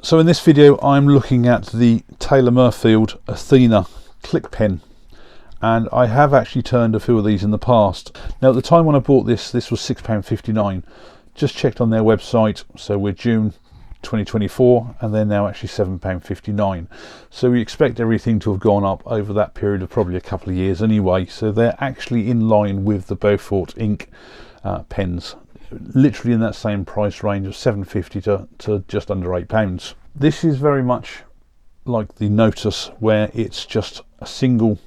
So in this video I'm looking at the Taylors Myrfield Athena click pen, and I have actually turned a few of these in the past. Now at the time when I bought this was £6.59. Just checked on their website, so we're June 2024 and they're now actually £7.59. So we expect everything to have gone up over that period of probably a couple of years anyway, so they're actually in line with the Beaufort Ink pens, literally in that same price range of £7.50 to just under £8. This is very much like the Notice, where it's just a single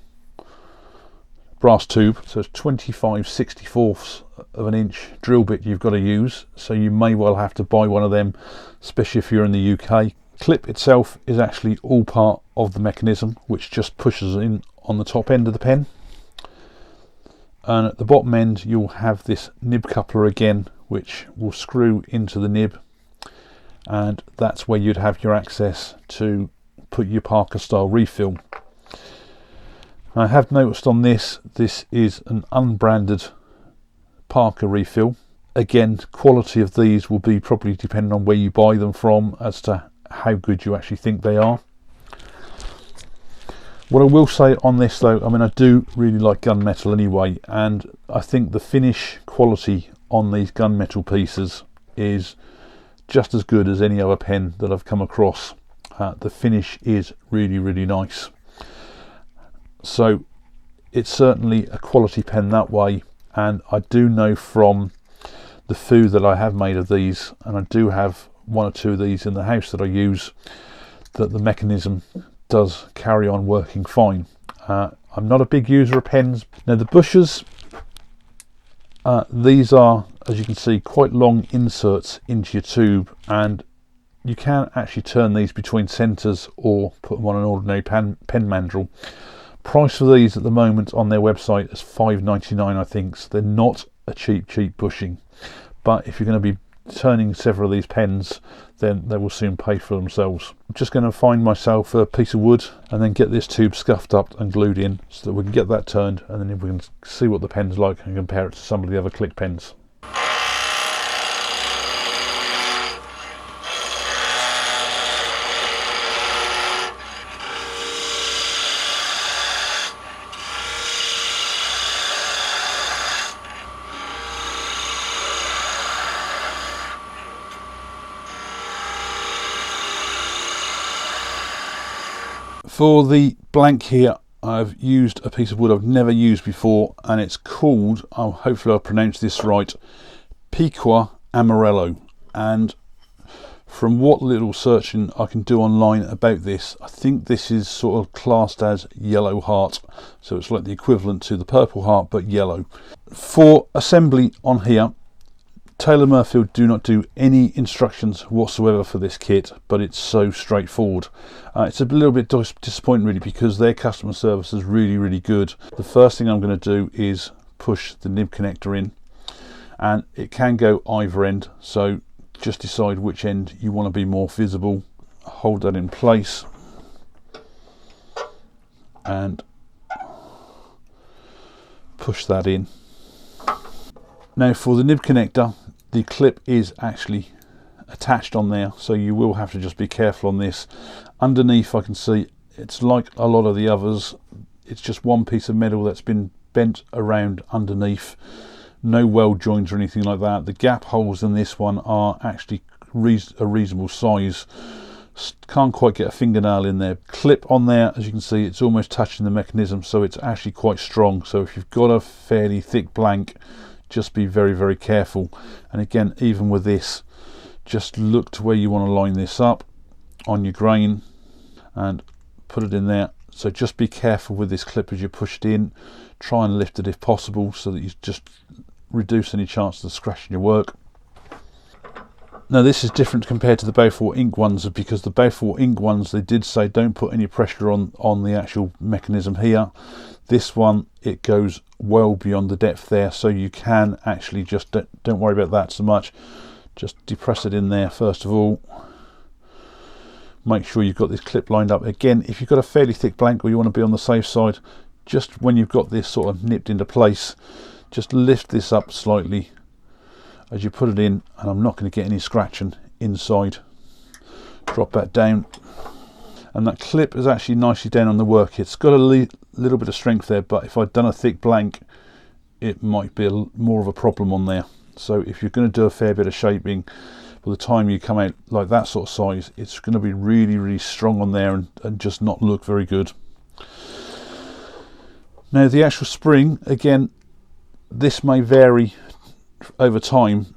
brass tube, so it's 25/64 of an inch drill bit you've got to use, so you may well have to buy one of them, especially if you're in the UK. Clip itself is actually all part of the mechanism, which just pushes in on the top end of the pen, and at the bottom end you'll have this nib coupler again, which will screw into the nib, and that's where you'd have your access to put your Parker style refill. I have noticed on this is an unbranded Parker refill. Again, quality of these will be probably depending on where you buy them from as to how good you actually think they are. What I will say on this though, I mean, I do really like gunmetal anyway, and I think the finish quality on these gunmetal pieces is just as good as any other pen that I've come across. The finish is really nice. So it's certainly a quality pen that way, and I do know from the food that I have made of these, and I do have one or two of these in the house that I use, that the mechanism does carry on working fine. I'm not a big user of pens. Now the bushes, these are, as you can see, quite long inserts into your tube, and you can actually turn these between centres or put them on an ordinary pen mandrel. Price for these at the moment on their website is £5.99, I think, so they're not a cheap bushing, but if you're going to be turning several of these pens, then they will soon pay for themselves. I'm just going to find myself a piece of wood and then get this tube scuffed up and glued in so that we can get that turned, and then we can see what the pen's like and compare it to some of the other click pens. For the blank here, I've used a piece of wood I've never used before, and it's called, hopefully I'll pronounce this right, Piqua Amarello. And from what little searching I can do online about this, I think this is sort of classed as yellow heart, so it's like the equivalent to the purple heart but yellow. For assembly on here, Taylors Myrfield do not do any instructions whatsoever for this kit, but it's so straightforward. It's a little bit disappointing really, because their customer service is really good. The first thing I'm going to do is push the nib connector in, and it can go either end, so just decide which end you want to be more visible. Hold that in place and push that in. Now for the nib connector, the clip is actually attached on there, so you will have to just be careful on this. Underneath I can see it's like a lot of the others, it's just one piece of metal that's been bent around underneath. No weld joints or anything like that. The gap holes in this one are actually a reasonable size. Can't quite get a fingernail in there. Clip on there, as you can see, it's almost touching the mechanism, so it's actually quite strong. So if you've got a fairly thick blank, just be very careful. And again, even with this, just look to where you want to line this up on your grain and put it in there. So just be careful with this clip as you push it in. Try and lift it if possible, so that you just reduce any chance of scratching your work. Now this is different compared to the Beaufort Ink ones, because the Beaufort Ink ones, they did say don't put any pressure on the actual mechanism here. This one, it goes well beyond the depth there, so you can actually just don't worry about that so much. Just depress it in there first of all. Make sure you've got this clip lined up. Again, if you've got a fairly thick blank or you want to be on the safe side, just when you've got this sort of nipped into place, just lift this up slightly as you put it in, and I'm not going to get any scratching inside. drop that down, and that clip is actually nicely down on the work. It's got a little bit of strength there, but if I'd done a thick blank, it might be more of a problem on there. So if you're going to do a fair bit of shaping, by the time you come out like that sort of size, it's going to be really strong on there and just not look very good. Now the actual spring, again, this may vary over time.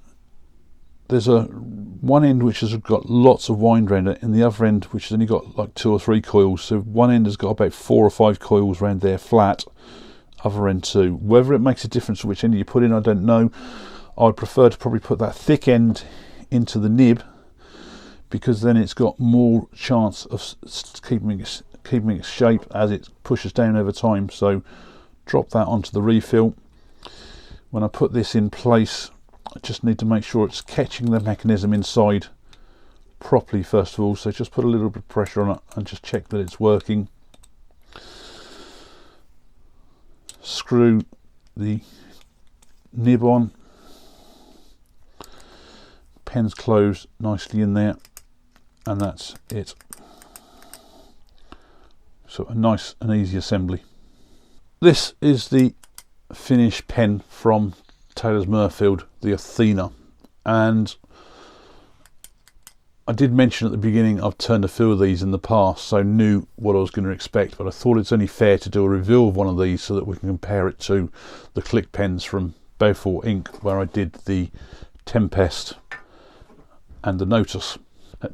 There's one end which has got lots of wind around it, and the other end which has only got like 2 or 3 coils. So one end has got about 4 or 5 coils around there flat, other end too. Whether it makes a difference which end you put in, I don't know. I'd prefer to probably put that thick end into the nib, because then it's got more chance of keeping its shape as it pushes down over time. So drop that onto the refill. When I put this in place, I just need to make sure it's catching the mechanism inside properly first of all. So just put a little bit of pressure on it and just check that it's working. Screw the nib on. Pen's closed nicely in there, and that's it. So a nice and easy assembly. This is the finished pen from Taylors Myrfield, the Athena, and I did mention at the beginning I've turned a few of these in the past, so I knew what I was going to expect, but I thought it's only fair to do a review of one of these so that we can compare it to the click pens from Beaufort Ink, where I did the Tempest and the Notice.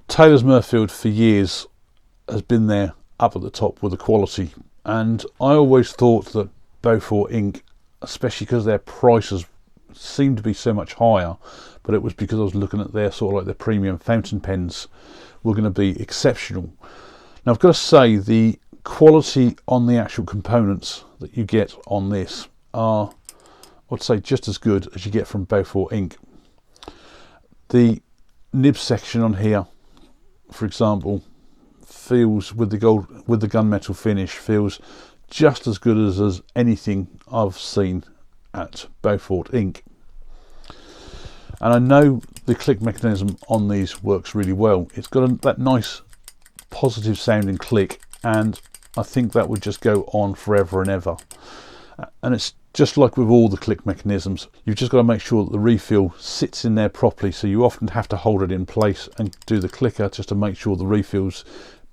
Taylors Myrfield for years has been there up at the top with the quality, and I always thought that Beaufort Ink, especially because their prices seemed to be so much higher, but it was because I was looking at their sort of like their premium fountain pens, were going to be exceptional. Now I've got to say the quality on the actual components that you get on this are, I'd say, just as good as you get from Beaufort Ink. The nib section on here, for example, feels with the gunmetal finish, feels just as good as anything I've seen at Beaufort Ink. And I know the click mechanism on these works really well. It's got that nice positive sounding click, and I think that would just go on forever and ever. And it's just like with all the click mechanisms, you've just got to make sure that the refill sits in there properly, so you often have to hold it in place and do the clicker just to make sure the refill's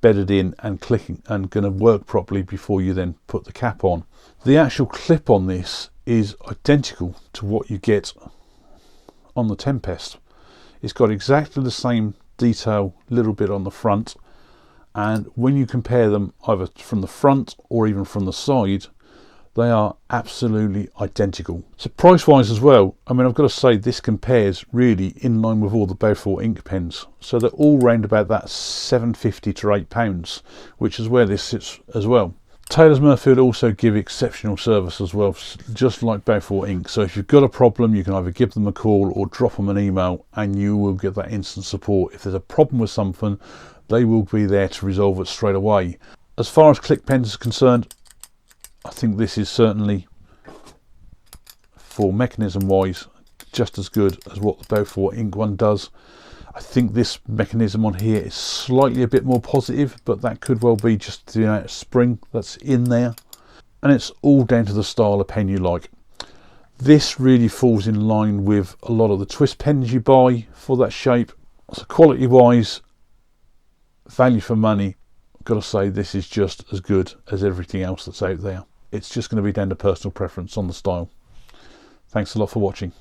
bedded in and clicking and going to work properly before you then put the cap on. The actual clip on this is identical to what you get on the Tempest. It's got exactly the same detail, little bit on the front, and when you compare them either from the front or even from the side, they are absolutely identical. So price wise as well, I mean, I've got to say this compares really in line with all the Beaufort Ink pens. So they're all round about that £7.50 to £8, which is where this sits as well. Taylors Myrfield also give exceptional service as well, just like Beaufort Ink. So if you've got a problem, you can either give them a call or drop them an email and you will get that instant support. If there's a problem with something, they will be there to resolve it straight away. As far as click pens are concerned, I think this is certainly, for mechanism wise, just as good as what the Beaufort Ink one does. I think this mechanism on here is slightly a bit more positive, but that could well be just the amount of spring that's in there. And it's all down to the style of pen you like. This really falls in line with a lot of the twist pens you buy for that shape. So quality wise, value for money, I've got to say this is just as good as everything else that's out there. It's just going to be down to personal preference on the style. Thanks a lot for watching.